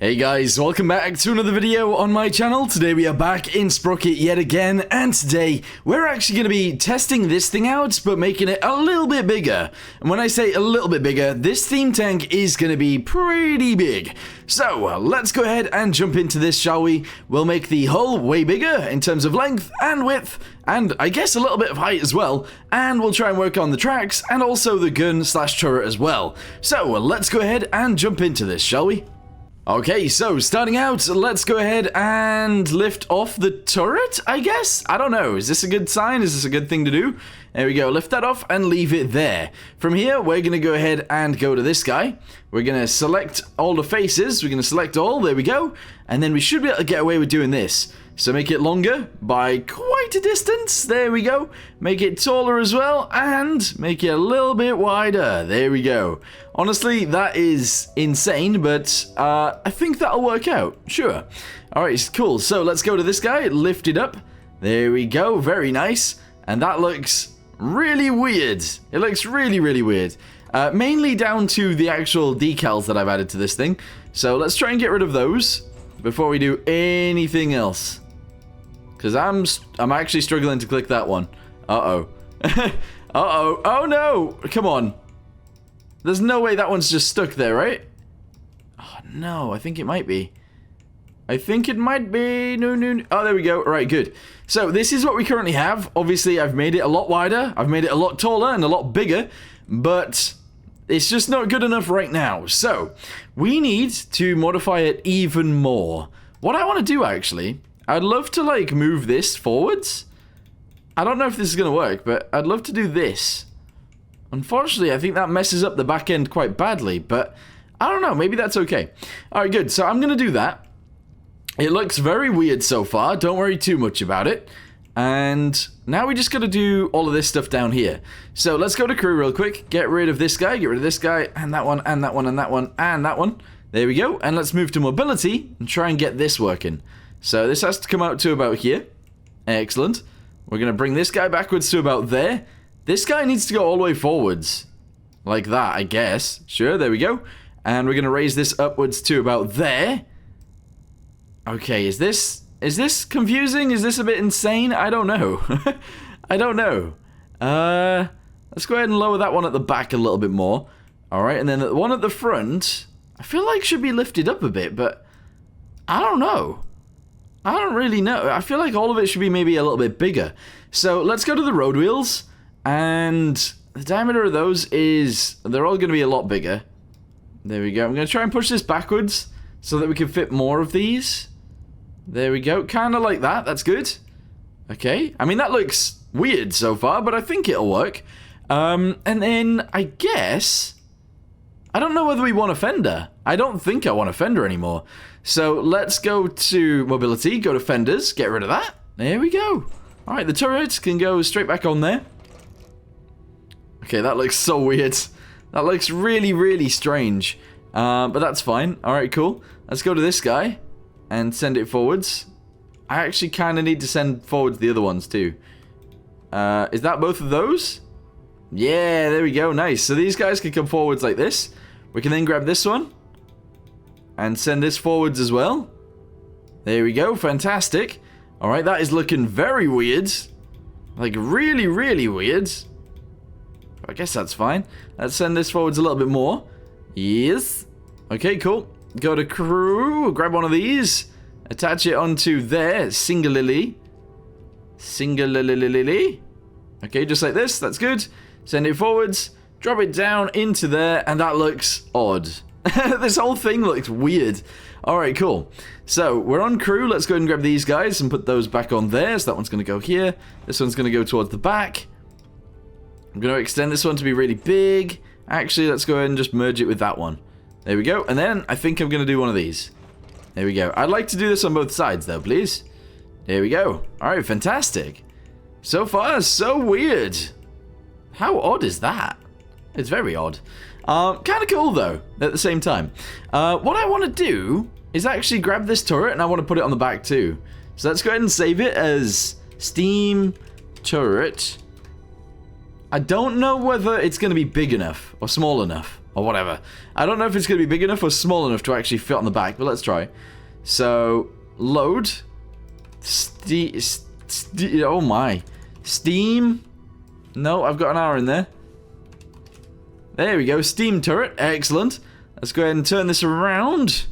Hey guys, welcome back to another video on my channel. Today we are back in Sprocket yet again, and today we're actually going to be testing this thing out, but making it a little bit bigger. And when I say a little bit bigger, this theme tank is going to be pretty big. So, let's go ahead and jump into this, shall we? We'll make the hull way bigger in terms of length and width, and I guess a little bit of height as well. And we'll try and work on the tracks, and also the gun/turret as well. So, let's go ahead and jump into this, shall we? Okay, so starting out, let's go ahead and lift off the turret, I guess? I don't know. Is this a good sign? Is this a good thing to do? There we go. Lift that off and leave it there. From here, we're going to go ahead and go to this guy. We're going to select all the faces. We're going to select all. There we go. And then we should be able to get away with doing this. So make it longer by quite a distance. There we go. Make it taller as well. And make it a little bit wider. There we go. Honestly, that is insane, but I think that'll work out. Sure. Alright, cool. So let's go to this guy. Lift it up. There we go. Very nice. And that looks really weird. It looks really, really weird. Mainly down to the actual decals that I've added to this thing. So let's try and get rid of those before we do anything else. Because I'm actually struggling to click that one. Uh-oh. Uh-oh. Oh, no. Come on. There's no way that one's just stuck there, right? Oh, no. I think it might be. I think it might be. No, no, no. Oh, there we go. All right, good. So this is what we currently have. Obviously, I've made it a lot wider. I've made it a lot taller and a lot bigger. But it's just not good enough right now. So we need to modify it even more. What I want to do, actually, I'd love to, like, move this forwards. I don't know if this is going to work, but I'd love to do this. Unfortunately, I think that messes up the back end quite badly, but I don't know. Maybe that's okay. All right, good. So I'm going to do that. It looks very weird so far. Don't worry too much about it. And now we just got to do all of this stuff down here. So let's go to crew real quick. Get rid of this guy, get rid of this guy, and that one, and that one, and that one, and that one. There we go. And let's move to mobility and try and get this working. So this has to come out to about here. Excellent. We're going to bring this guy backwards to about there. This guy needs to go all the way forwards. Like that, I guess. Sure, there we go. And we're going to raise this upwards to about there. Okay, is this confusing? Is this a bit insane? I don't know. I don't know. Let's go ahead and lower that one at the back a little bit more. Alright, and then the one at the front, I feel like should be lifted up a bit, but I don't know. I don't really know. I feel like all of it should be maybe a little bit bigger. So let's go to the road wheels. And the diameter of those is, they're all going to be a lot bigger. There we go. I'm going to try and push this backwards so that we can fit more of these. There we go. Kind of like that. That's good. Okay. I mean, that looks weird so far, but I think it'll work. And then I guess, I don't know whether we want a fender. I don't think I want a fender anymore. So let's go to mobility, go to fenders, get rid of that. There we go. All right, the turret can go straight back on there. Okay, that looks so weird. That looks really, really strange. But that's fine. All right, cool. Let's go to this guy and send it forwards. I actually kind of need to send forwards the other ones too. Is that both of those? Yeah, there we go. Nice. So these guys can come forwards like this. We can then grab this one and send this forwards as well. There we go. Fantastic. All right, that is looking very weird. Like, really, really weird. I guess that's fine. Let's send this forwards a little bit more. Yes. Okay, cool. Go to crew. Grab one of these. Attach it onto there. Singularly. Singularly. Okay, just like this. That's good. Send it forwards. Drop it down into there. And that looks odd. This whole thing looks weird. Alright, cool. So, we're on crew. Let's go ahead and grab these guys and put those back on there. So that one's going to go here. This one's going to go towards the back. I'm going to extend this one to be really big. Actually, let's go ahead and just merge it with that one. There we go. And then I think I'm going to do one of these. There we go. I'd like to do this on both sides, though, please. There we go. Alright, fantastic. So far, so weird. How odd is that? It's very odd. Kind of cool, though, at the same time. What I want to do is actually grab this turret, and I want to put it on the back, too. So let's go ahead and save it as Steam Turret. I don't know whether it's going to be big enough or small enough. or whatever. I don't know if it's going to be big enough or small enough to actually fit on the back, but let's try. So, load. Oh my. Steam. No, I've got an R in there. There we go. Steam turret. Excellent. Let's go ahead and turn this around.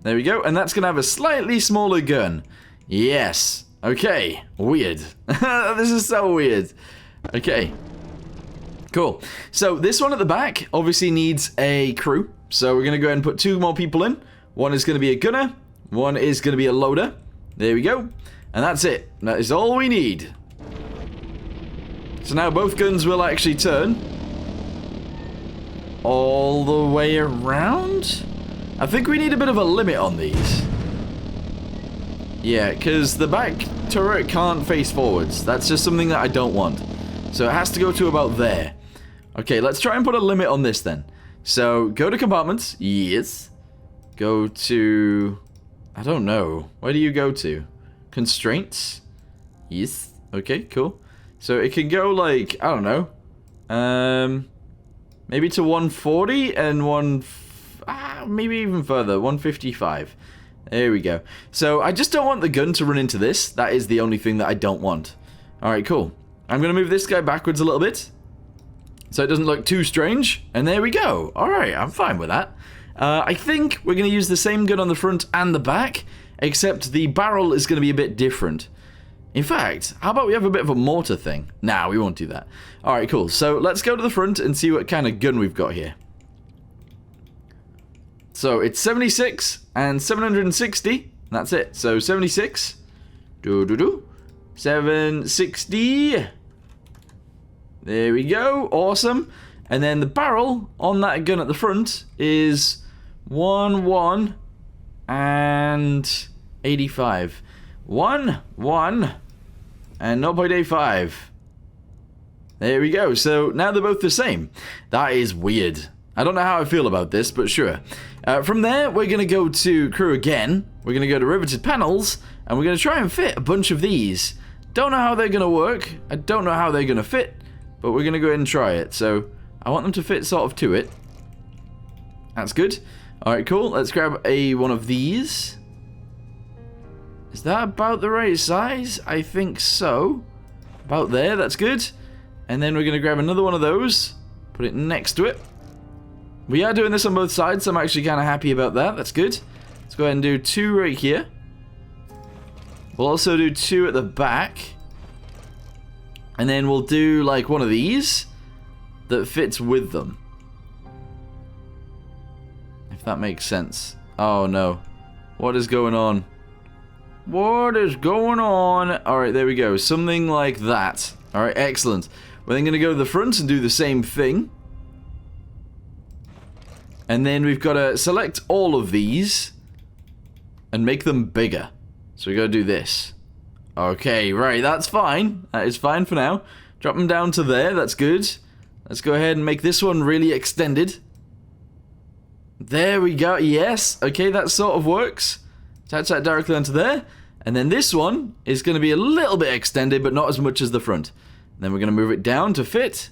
There we go. And that's going to have a slightly smaller gun. Yes. Okay. Weird. This is so weird. Okay. Cool. So this one at the back obviously needs a crew. So we're going to go ahead and put 2 more people in. One is going to be a gunner. One is going to be a loader. There we go. And that's it. That is all we need. So now both guns will actually turn. All the way around? I think we need a bit of a limit on these. Yeah, because the back turret can't face forwards. That's just something that I don't want. So it has to go to about there. Okay, let's try and put a limit on this then. So, go to compartments. Yes. Go to... I don't know. Where do you go to? Constraints? Yes. Okay, cool. So it can go like, I don't know. Maybe to 140 and maybe even further. 155. There we go. So I just don't want the gun to run into this. That is the only thing that I don't want. Alright, cool. I'm going to move this guy backwards a little bit, so it doesn't look too strange. And there we go. Alright, I'm fine with that. I think we're going to use the same gun on the front and the back, except the barrel is going to be a bit different. In fact, how about we have a bit of a mortar thing? Nah, we won't do that. Alright, cool. So let's go to the front and see what kind of gun we've got here. So it's 76 and 760. That's it. So 76. 760. There we go. Awesome. And then the barrel on that gun at the front is 1 and 85. 1 and 0.85. There we go. So now they're both the same. That is weird. I don't know how I feel about this, but sure. From there, we're going to go to crew again. We're going to go to riveted panels, and we're going to try and fit a bunch of these. Don't know how they're going to work. I don't know how they're going to fit, but we're going to go ahead and try it. So I want them to fit sort of to it. That's good. All right, cool. Let's grab one of these. Is that about the right size? I think so. About there. That's good. And then we're going to grab another one of those. Put it next to it. We are doing this on both sides, so I'm actually kind of happy about that. That's good. Let's go ahead and do 2 right here. We'll also do 2 at the back. And then we'll do like one of these that fits with them. If that makes sense. Oh no. What is going on? What is going on? Alright, there we go. Something like that. Alright, excellent. We're then going to go to the front and do the same thing. And then we've got to select all of these and make them bigger. So we got to do this. Okay, right, that's fine. That is fine for now. Drop them down to there, that's good. Let's go ahead and make this one really extended. There we go, yes. Okay, that sort of works. Attach that directly onto there. And then this one is going to be a little bit extended, but not as much as the front. And then we're going to move it down to fit.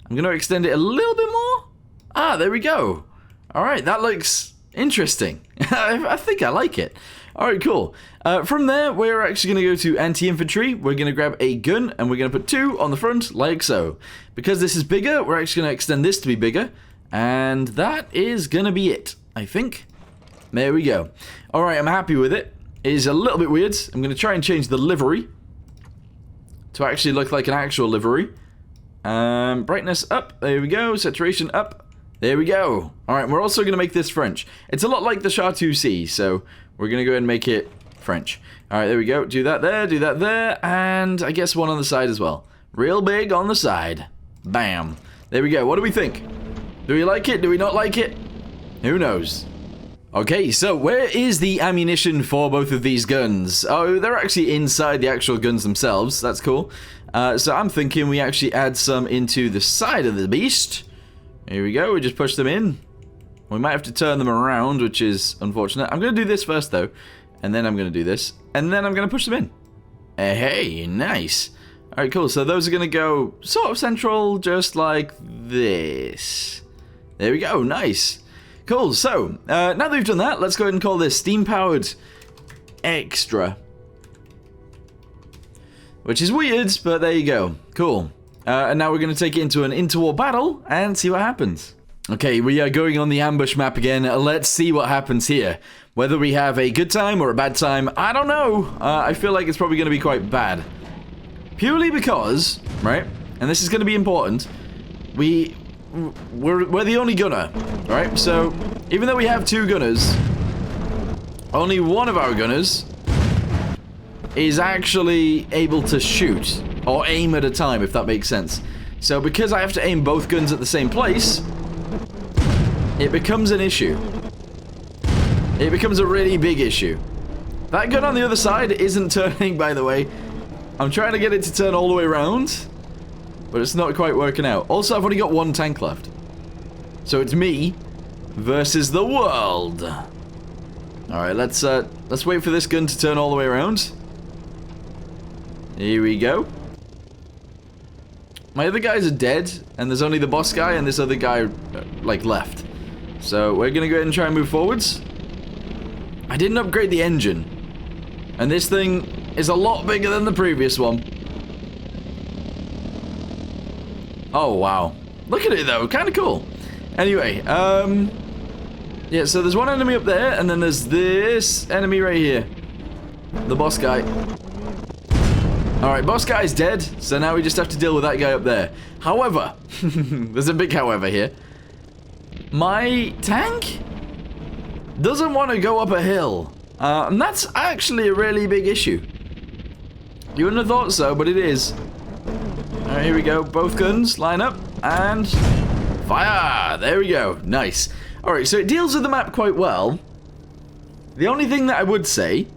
I'm going to extend it a little bit more. Ah, there we go. Alright, that looks interesting. I think I like it. Alright, cool. From there, we're actually going to go to anti-infantry. We're going to grab a gun, and we're going to put 2 on the front, like so. Because this is bigger, we're actually going to extend this to be bigger. And that is going to be it, I think. There we go. Alright, I'm happy with it. It is a little bit weird. I'm going to try and change the livery to actually look like an actual livery. Brightness up. There we go. Saturation up. There we go. Alright, we're also going to make this French. It's a lot like the Chartreuse, so we're going to go ahead and make it French. Alright, there we go. Do that there, and I guess one on the side as well. Real big on the side. Bam. There we go. What do we think? Do we like it? Do we not like it? Who knows? Okay, so where is the ammunition for both of these guns? Oh, they're actually inside the actual guns themselves. That's cool. So I'm thinking we actually add some into the side of the beast. Here we go, we just push them in. We might have to turn them around, which is unfortunate. I'm going to do this first, though. And then I'm going to do this. And then I'm going to push them in. Hey, nice. Alright, cool. So those are going to go sort of central, just like this. There we go. Nice. Cool. So, now that we've done that, let's go ahead and call this steam-powered extra. Which is weird, but there you go. Cool. And now we're going to take it into an interwar battle and see what happens. Okay, we are going on the ambush map again. Let's see what happens here. Whether we have a good time or a bad time, I don't know. I feel like it's probably going to be quite bad. Purely because, right, and this is going to be important, we're the only gunner, right? So, even though we have 2 gunners, only one of our gunners is actually able to shoot, or aim at a time, if that makes sense. So, because I have to aim both guns at the same place, it becomes an issue. It becomes a really big issue. That gun on the other side isn't turning, by the way. I'm trying to get it to turn all the way around, but it's not quite working out. Also, I've only got 1 tank left. So it's me versus the world. Alright, let's wait for this gun to turn all the way around. Here we go. My other guys are dead, and there's only the boss guy and this other guy, like, left. So we're gonna go ahead and try and move forwards. I didn't upgrade the engine, and this thing is a lot bigger than the previous one. Oh, wow. Look at it, though. Kind of cool. Anyway, yeah, so there's one enemy up there, and then there's this enemy right here. The boss guy. Alright, boss guy's dead, so now we just have to deal with that guy up there. However, there's a big however here. My tank doesn't want to go up a hill. And that's actually a really big issue. You wouldn't have thought so, but it is. Alright, here we go. Both guns line up and fire! There we go. Nice. Alright, so it deals with the map quite well. The only thing that I would say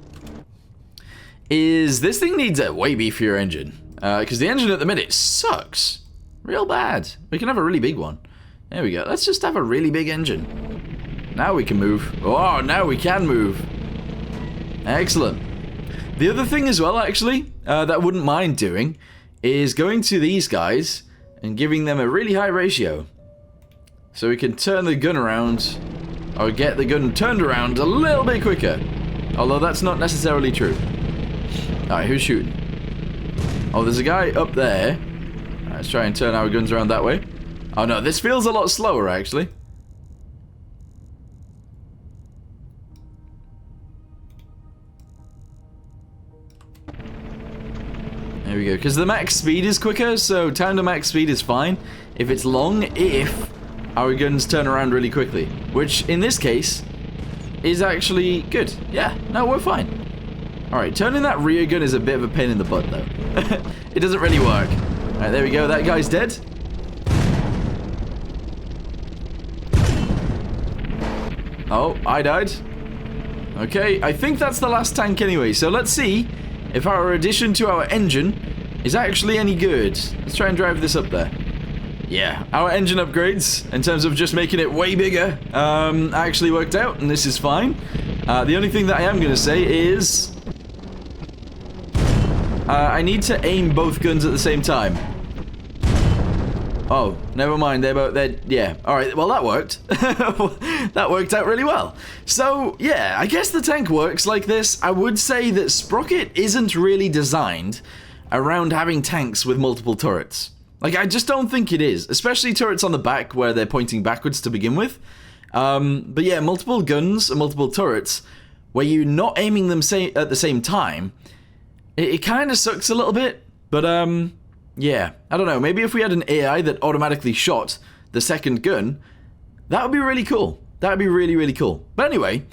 is this thing needs a way beefier engine. Because the engine at the minute sucks. Real bad. We can have a really big one. There we go. Let's just have a really big engine. Now we can move. Oh, now we can move. Excellent. The other thing as well, actually, that I wouldn't mind doing is going to these guys and giving them a really high ratio. So we can turn the gun around, or get the gun turned around a little bit quicker. Although that's not necessarily true. Alright, who's shooting? Oh, there's a guy up there. Let's try and turn our guns around that way. Oh no, this feels a lot slower, actually. There we go, because the max speed is quicker, so time to max speed is fine. If it's long, if our guns turn around really quickly. Which, in this case, is actually good. Yeah, no, we're fine. Alright, turning that rear gun is a bit of a pain in the butt, though. It doesn't really work. Alright, there we go, that guy's dead. Oh, I died. Okay, I think that's the last tank anyway, so let's see if our addition to our engine is actually any good. Let's try and drive this up there. Yeah, our engine upgrades, in terms of just making it way bigger, actually worked out, and this is fine. The only thing that I am going to say is I need to aim both guns at the same time. Oh, never mind, yeah. Alright, well that worked. That worked out really well. So, yeah, I guess the tank works like this. I would say that Sprocket isn't really designed around having tanks with multiple turrets. Like, I just don't think it is. Especially turrets on the back where they're pointing backwards to begin with. But yeah, multiple guns and multiple turrets where you're not aiming them at the same time, it kind of sucks a little bit. But, yeah, I don't know. Maybe if we had an AI that automatically shot the second gun, that would be really cool. That would be really, really cool. But anyway,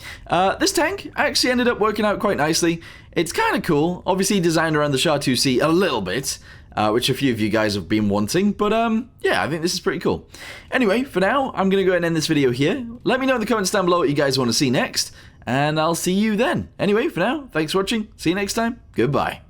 this tank actually ended up working out quite nicely. It's kind of cool. Obviously designed around the SHA-2C a little bit, which a few of you guys have been wanting. But yeah, I think this is pretty cool. Anyway, for now, I'm going to go ahead and end this video here. Let me know in the comments down below what you guys want to see next, and I'll see you then. Anyway, for now, thanks for watching. See you next time. Goodbye.